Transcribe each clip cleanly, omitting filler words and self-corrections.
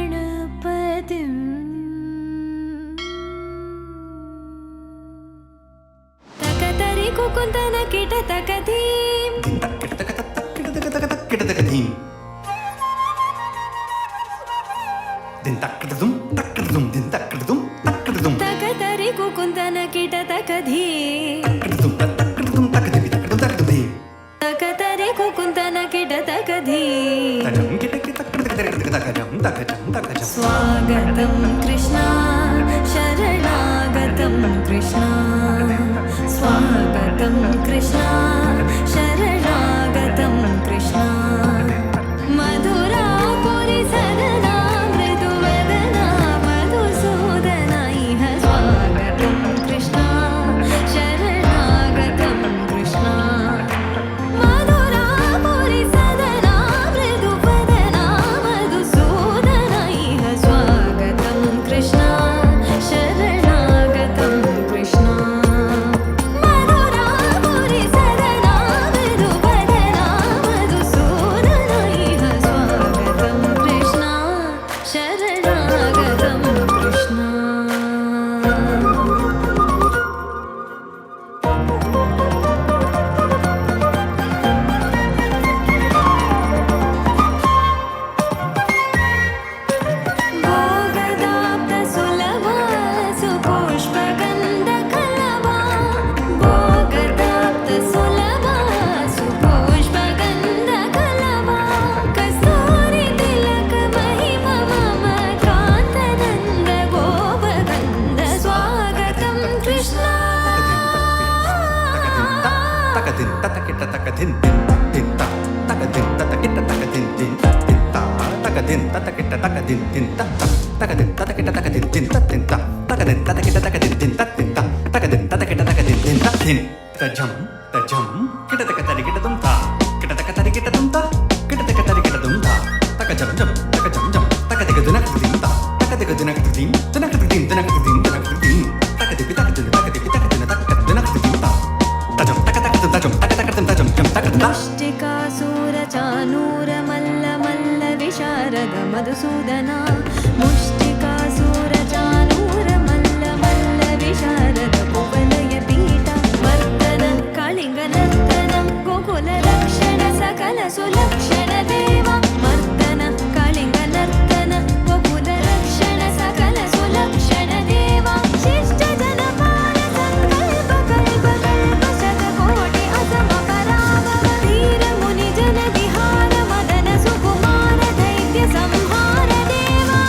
महागणपतिं तकतरि कुकुन्दन kit तकधीं तकतरि कुकुन्दन kit तकधीं तकतरि कुकुन्दन kit तकधीं स्वागतं कृष्णा शरणागतं कृष्णा स्वागतं कृष्णा शरणागतं कृष्णा मधुरापुरि सदना मृदुवदना मधुसूदना इह स्वागतं कृष्णा शरणागतं कृष्णा मधुरापुरि सदना मृदुवदना मधुसूदना इह स्वागतं कृष्णा शरणागतं कृष्णा मधुरापुरि सदना मृदुवदना मधुसूदना इह स्वागतं कृष्णा शरणागतं कृष्णा भोगदाप्तसुलभा सुपुष्पगन्धकलभा भोगदाप्तसुलभा सुपुष्पगन्धकलभा कस्तूरितिलकमहिमा मम कान्तनन्द गोपगन्ध स्वागतं कृष्णा मुष्टिकासुरचानूरमल्लमल्लविशारद मधुसूदना मुष्टिकासुरचानूरमल्लमल्लविशारद कुवलयपीठा वर्धन कलिङ्गनर्तन गोकुलरक्षण सकल सुलक्षण देवा मर्दन कलिङ्गनर्तन गोकुलरक्षण सकल सुलक्षण देवा शिष्टजनपाल संकल्प कल्प कल्प शतकोटि असमपराभव धीर मुनिजन विहार मदन सुकुमार दैत्य संहार देवा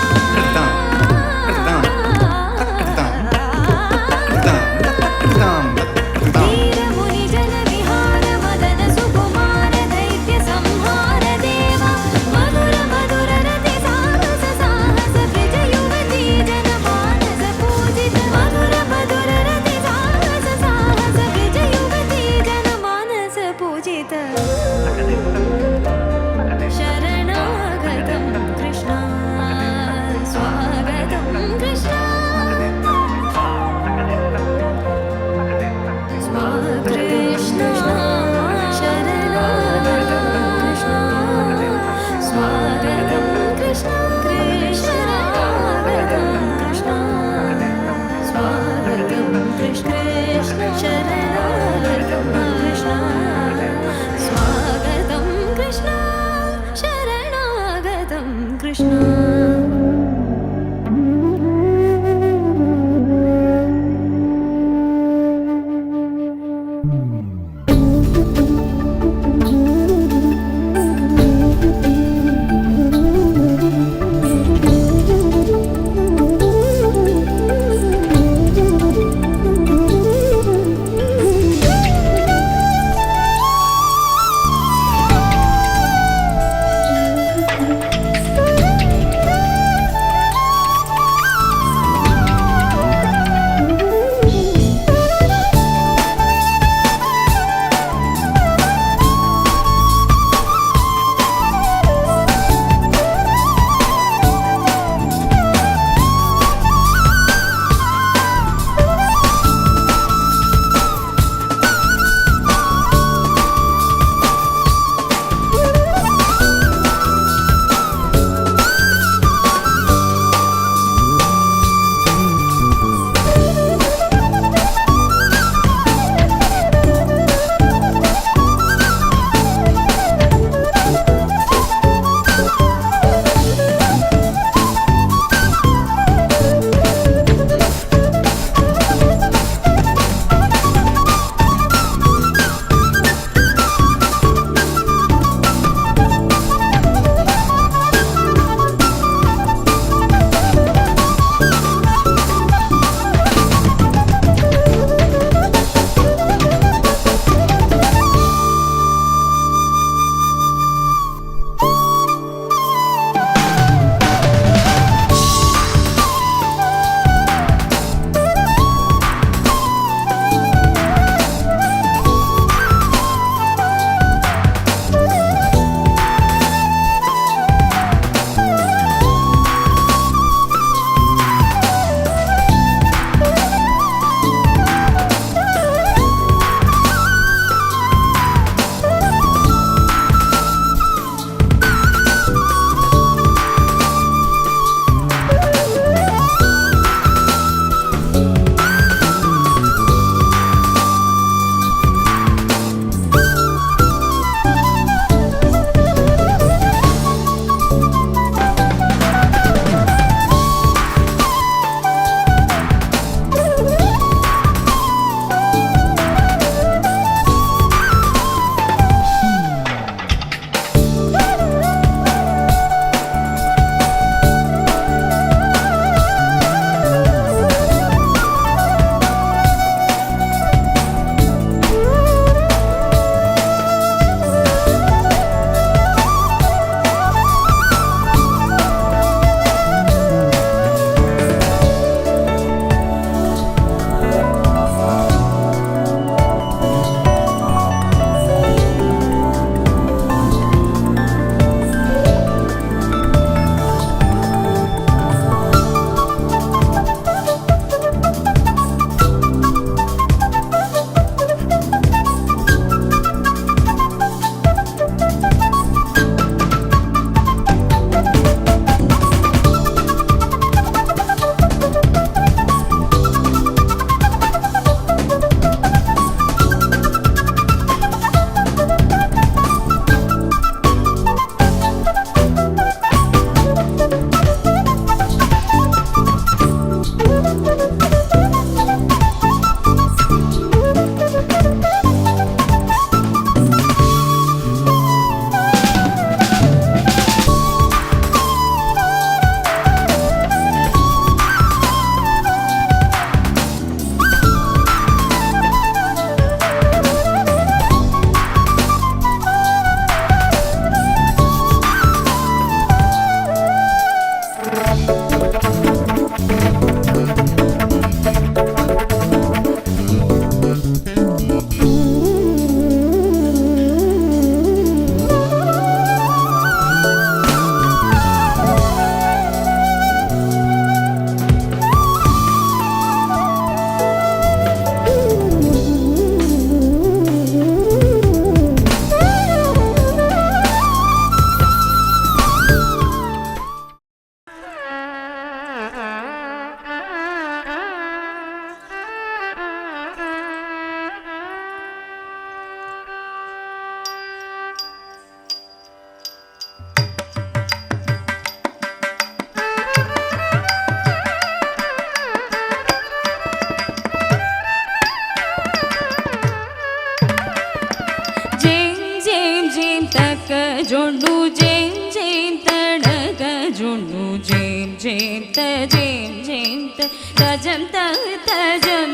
ಜೊಂಡು ಜೇಂ ಜೇಂ ತಡಗ ಜೊಂಡು ಜೇಂ ಜೇಂ ತ ಜೇಂ ಜೇಂ ತ ತಜಂ ತ ತಜಂ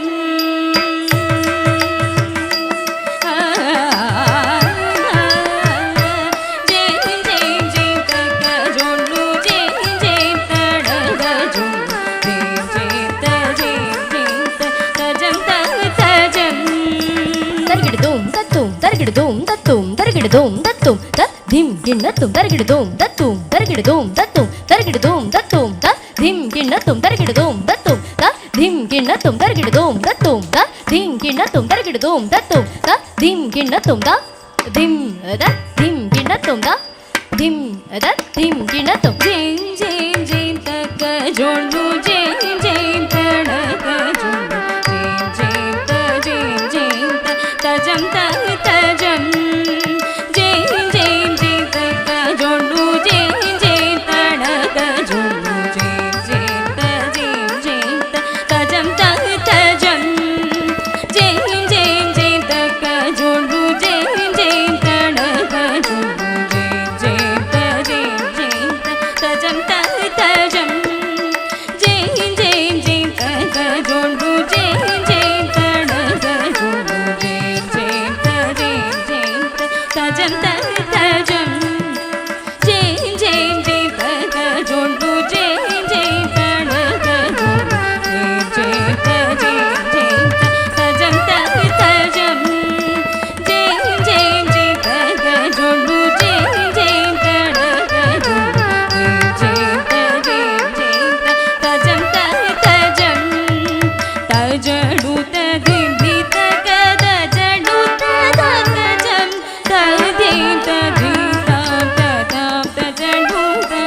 தரகிடுதோம் தத்தும் தரகிடுதோம் தத்தும் த திம் கிண்ணத்தும் தரகிடுதோம் தத்தும் தரகிடுதோம் தத்தும் தரகிடுதோம் தத்தும் த திம் கிண்ணத்தும் தரகிடுதோம் தத்தும் த திம் கிண்ணத்தும் தரகிடுதோம் தத்தும் த திம் கிண்ணத்தும் தரகிடுதோம் தத்தும் த திம் கிண்ணத்தும் த திம் த திம் கிண்ணத்தும் த திம் த திம் கிண்ணத்தும் ஜேம் ஜேம் ஜேம் தக்க ஜோண்டு ஜேம் ஜேம் தடக ஜோண்டு ஜேம் ஜேம் த ஜேம் ஜேம் த தஜம் த தஜம் ஜேம் ஜேம் ஜேம் தக்க ஜோண்டு ஜேம் ஜேம் தடக ஜோண்டு ஜேம் ஜேம் த ஜேம் ஜேம் த தஜம் த தஜம் ஜேம் ஜேம் ஜேம் தக்க ஜோண்டு ஜேம் ஜேம் தடக ஜோண்டு ஜேம் ஜேம் த ஜேம் ஜேம் த தஜம் த தஜம் ஜேம் ஜேம் ஜேம் தக்க ஜோண்டு ஜேம் ஜேம் தடக ஜோண்டு ஜேம் ஜேம் த ஜேம் ஜேம் த தஜம் த தஜம் ஜேம் ஜேம் ஜேம் தக்க ஜோண்டு ஜேம் ஜேம் தடக ஜோண்டு ஜேம் ஜேம் த ஜேம் ஜேம் த தஜம் த தஜம் ஜேம் ஜேம் ஜேம் தக்க ஜோண்டு ஜேம் ஜேம் தடக ஜோண்டு ஜேம் ஜேம் த ஜேம் ஜேம் த தஜம் த தஜம் தஜಡು த திம்பி தಕ தஜಡು த தಜಂ தದಿ ತ ಧೀತಾಂ ತತಾಂ ತಜಡು ತ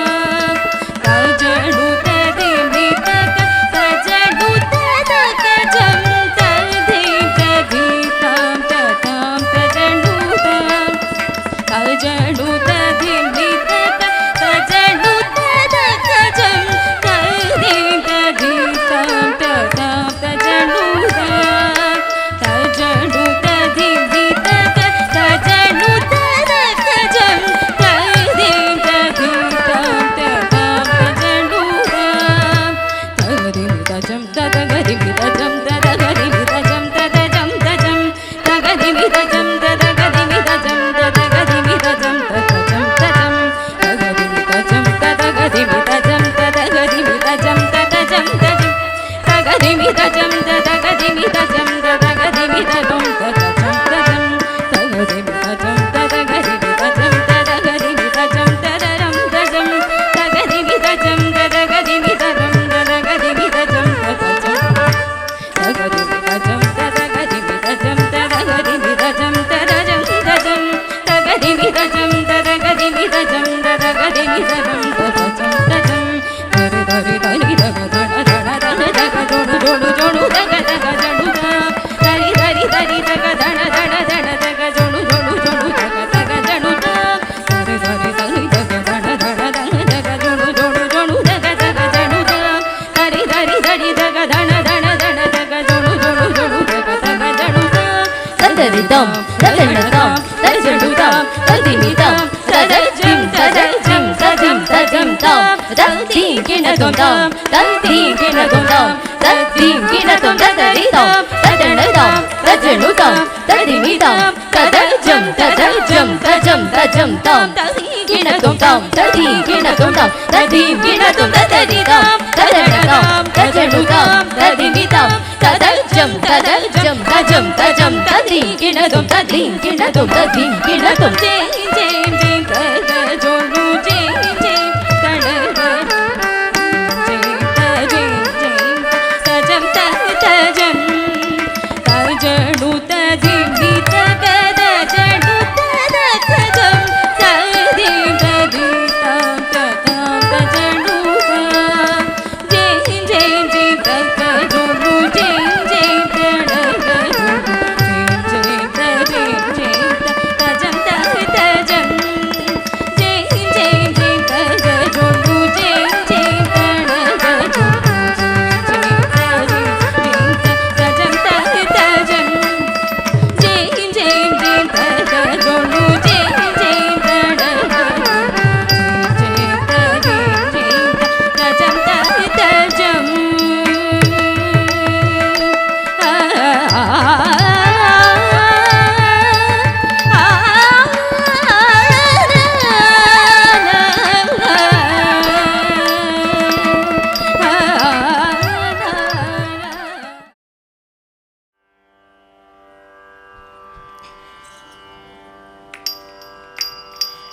ತಜಡು ತ ದಿம்பಿ ತಕ ತಜಡು ತ ತಜಂ ತದಿ ತ ಧೀತಾಂ ತತಾಂ ತಜಡು ತ ತಜಡು ತ ದಿம்பಿ ತಕ ತಜಡು ತ ತಜಂ ತದಿ ತ ಧೀತಾಂ ತತಾಂ ತಜಡು ತ ತಜಡು ತ ದಿಬ್ಬಿ ತಕ ತಜಡು ತ ತಜಂ ತದಿ ತ ಧೀತಾಂ ತತಾಂ ತಜಡು ತ ತಗದಿ ತಜಂ ತಗದಿ ತಜಂ ತಗದಿ ತಜಂ ತಜಂ ತಜಂ ತಗದಿ ತಜಂ ತಗದಿ ತಜಂ ತಗದಿ ತಜಂ ತಜಂ ತಜಂ ತಗದಿ ತಜಂ ತಗದಿ ತಜಂ ತಗದಿ ತಜಂ ತಜಂ ತಜಂ ತಗದಿ ತಜಂ ತಗದಿ ತಜಂ ತಗದಿ ತಜಂ ತಜಂ ತಜಂ ತಗದಿ ತಜಂ ತಗದಿ ತಜಂ ತಗದಿ ತಜಂ ತದರಂ ತಜಂ ತಗದಿ ತಜಂ ತಗದಿ ತಜಂ ತಗದಿ ತಜಂ ತಜಂ ತಗದಿ ತಜಂ ತಗದಿ ತಜಂ ತಗದಿ ತಜಂ ತದರಂ ತಜಂ ತಗದಿ ತಜಂ ತಗದಿ ತಜಂ ತಗದಿ ತಜಂ ತಜಂ ತಜಂ ಧರಿ ಧರಿ ಧರಿ ಧಗ ಧಡ ಧಡ ಧಡ ಧಗ ಜೋಡು ಜೋಡು ಜೋಡು ಧಗ ಧಗ ಜಡು ಧ ಧರಿ ಧರಿ ಧರಿ ಧಗ ಧಡ ಧಡ ಧಡ ಧಗ ಜೋಡು ಜೋಡು ಜೋಡು ಧಗ ಧಗ ಜಡು ಧ ಧರಿ ಧರಿ ಧರಿ ಧಗ ಧಡ ಧಡ ಧಗ ಧಗ ಜೋಡು ಜೋಡು ಜೋಡು ಧಗ ಧಗ ಜಡು ಧ ಧರಿ ಧರಿ ಧರಿ ಧಗ ಧಡ ಧಡ ಧಡ ಧಗ ಜೋಡು ಜೋಡು ಜೋಡು ಧಗ ಧಗ ಜಡು ಧ தந்தரிதம் தந்தனதம் தஜடுதம் ததிமிதம் ததஜிம் ததஜிம் ததிம் ததிம் தம் ததிம் கிணதும் தம் ததிம் கிணதும் தம் ததிம் கிணதும் ததரிதம் ததனதம் தஜடுதம் ததிமிதம் ததஜம் ததஜம் தஜம் தஜம் தம் ததிம் கிணதும் தம் ததிம் கிணதும் தம் ததிம் கிணதும் ததரிதம் ததனதம் தஜடுதம் ததிமிதம் ததஜம் ததஜம் தஜம் தஜம் ததிம் கிணதும் ததிம் கிணதும் ததிம் கிணதும் ஜேம் ஜேம் ஜேம் தக ஜோடு ஜேம் ஜேம் தடக ஜேம் த ஜேம் ஜேம் தஜம் த தஜம் தஜடு த திம்பி தக தஜடு த தஜம் ததி த தீதாம் ததாம் தஜடு த ஜேம் ஜேம் ஜேம் தக ஜோடு ஜேம் ஜேம் தடக ஜோடு ஜேம் ஜேம் த ஜேம் ஜேம் த தஜம் த தஜம் ஜேம் ஜேம்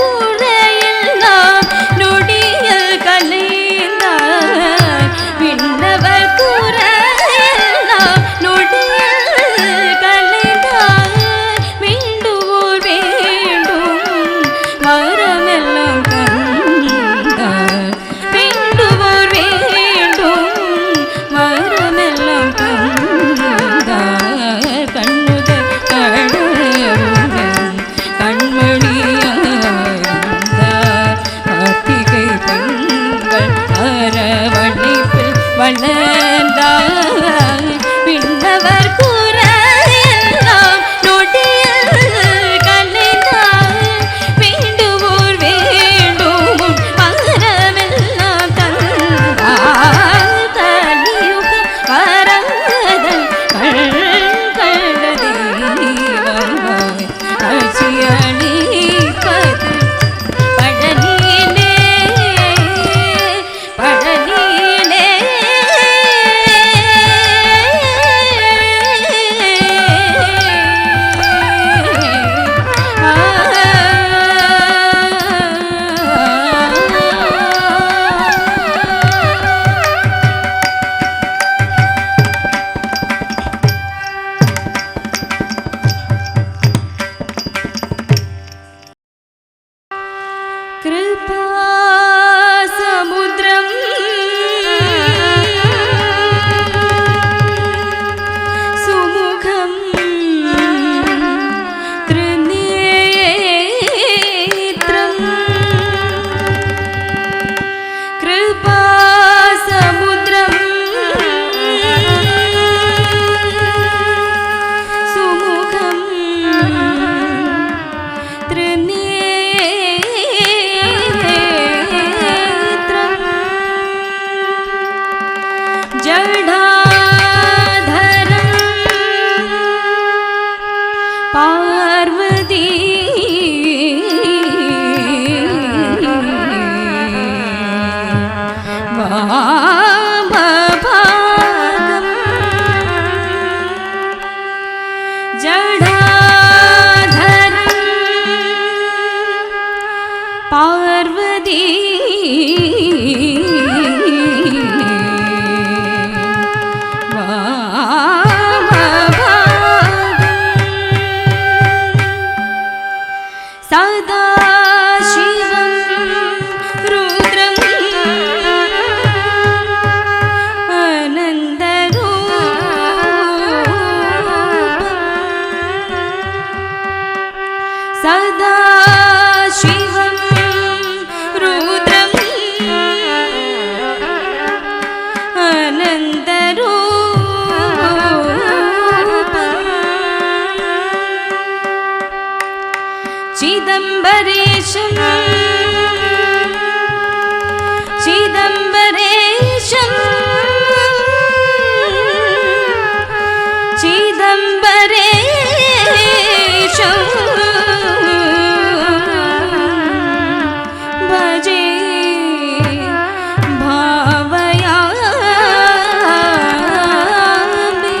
குறையெல்லாம் நொடியில் கலைந்தாய் விண்ணவர் குறையெல்லாம் நொடியில் கலைந்தாய் வேண்டுவோர் வேண்டும் மரமெல்லாம் தந்தாய் வேண்டுவோர் வேண்டும் மரமெல்லாம் தந்தாய் கண்ணுதல் கடவுளன் கண்மணியாய் கார்த்திகை பெண்கள் அரவணைப்பில் வளர்ந்தாய் விண்ணவர் கூறையெல்லாம் நொடியில் கலைந்தாய் வேண்டுவோர் வேண்டும் மரமெல்லாம் தந்தாய் கலியுக வரதன் கண்கண்ட தெய்வமாய் காட்சியளிப்பது பழனியிலே பழனியிலே कृपा समुद्रम सुमुखम त्रिनेत्रम कृपा समुद्रम सुमुखम जडाधरं पार्वती वामभागं जडाधरं पार्वती सदा शिवं रुद्रं आनन्दरूपं सदा शिवं रुद्रं चिदंबरेशं चिदंबरेशं चिदंबरेशं भजे भावयामि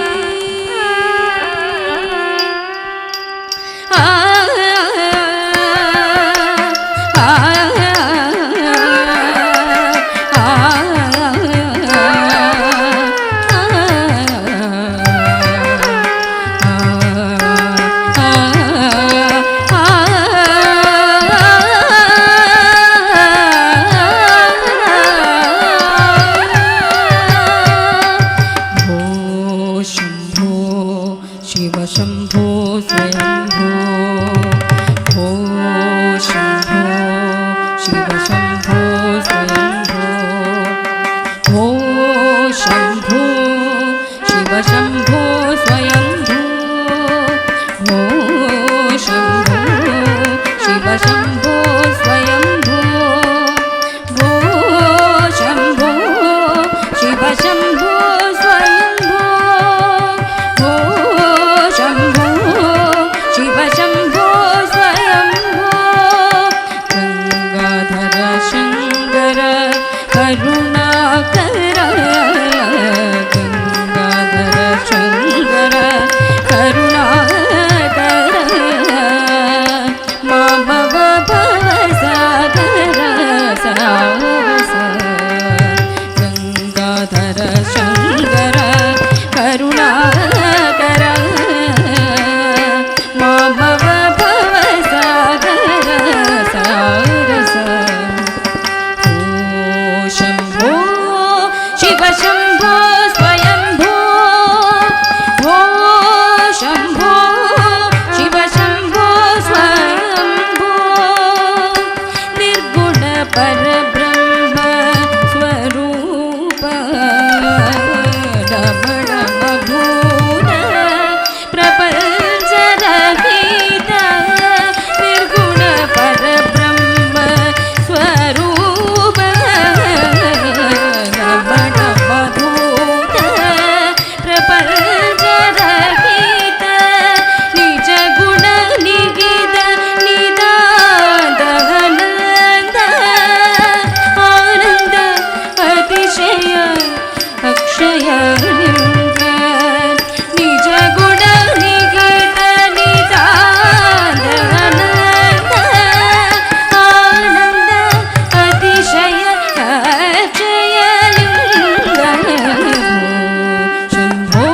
शिव शंभो स्वयंभो भो शंभो शिव शंभो स्वयंभो भो शंभो शिव शंभो स्वयंभो भो शंभो शिव शंभो स्वयंभो भो शंभो शिव शंभो स्वयंभो करुणाकर गंगाधर शंकर करुणाकर मा भव भव परब्रह्म स्वरूप रमण मधुर प्रपंच रहित निर्गुण परब्रह्म स्वरूप रमण मधुर प्रपंच रहित निज गुण निगिद निदानंद आनंद अतिशय अक्षय निज गुण निगिद निदानंद आनंद अतिशय अक्षय शंभो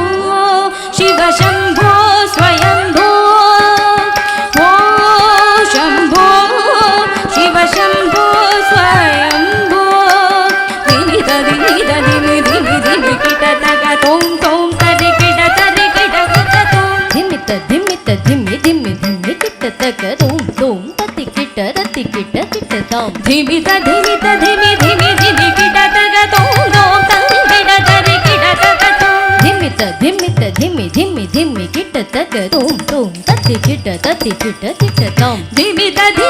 शिव शंभो स्वयंभो हो शंभो शिव शंभो स्वयंभो धिमि धिमि धिमि धिमि धिमि किट तग तोम तोम तरि किट तोम धिमित धिमित धिमि धिमि धिमि किट तक तोम तोम तति किट किट ताम धिमि धिमि धिमि धिमि धिमि किट तग तोम तोम तरि किट तग तोम धिमित धिमित धिमि धिमि धिमि किट तक तोम तोम तति किट ताम धिमि धिमि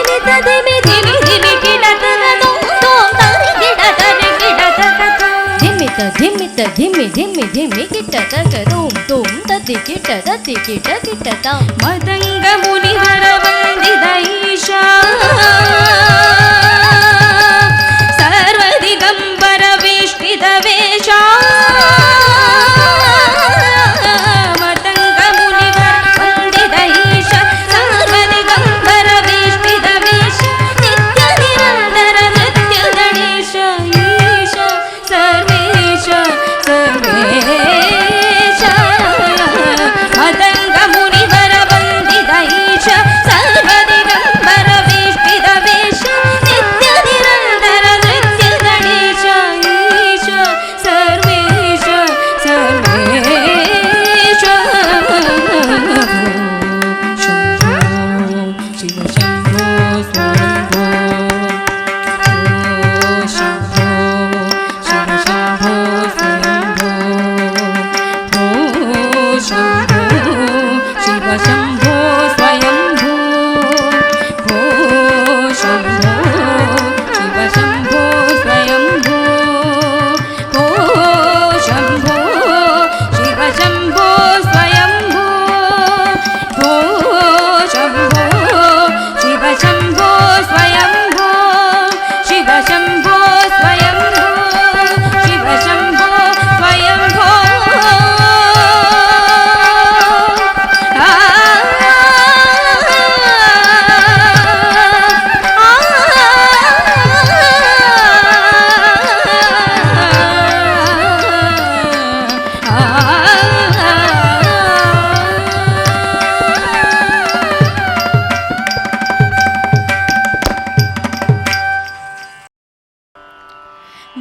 धिमि धिमि धिमि किट तग तोम तोम तरि किट तग तोम धिमित धिमित धिमि धिमि धिमि किट तक तोम तोम तति किट ताम मदंग मुनिवर वंदित ईशा सर्वदिगंबर वेष्टित वेशा मदंग मुनिवर वंदित ईशा सर्वदिगंबर वेष्टित वेशा नित्य निरंतर नृत्य गणेश ईश सर्वेश सर्वेश मदंग मुनिवर वंदित ईश सर्वदिगंबर वेष्टित वेश नित्य निरंतर नृत्य गणेश ईश सर्वेश सर्वेश शंभो शिव शंभो स्वयंभो शंभो शिव शंभो स्वयंभो शंभो शिव शंभो स्वयंभो शंभो शिव शंभो स्वयंभो शंभो शिव शंभो स्वयंभो शंभो शिव शंभो स्वयंभो शिव शंभो स्वयंभो शिव शंभो स्वयंभो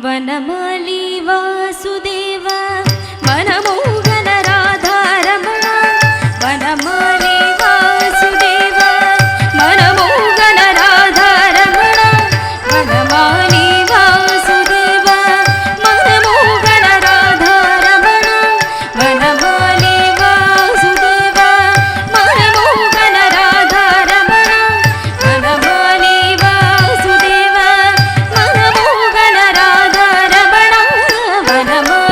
वनमाली वासुदेव मनमोहन राधारमण वनमाली वासुदेव मनमोहन राधारमण वनमाली वासुदेव मनमोहन राधारमण वनमाली वासुदेव मनमोहन राधारमण वनमाली वासुदेव मनमोहन राधारमण वनमाली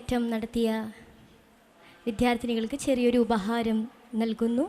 അരങ്ങേറ്റം നടത്തിയ വിദ്യാർത്ഥിനികൾക്ക് ചെറിയൊരു ഉപഹാരം നൽകുന്നു.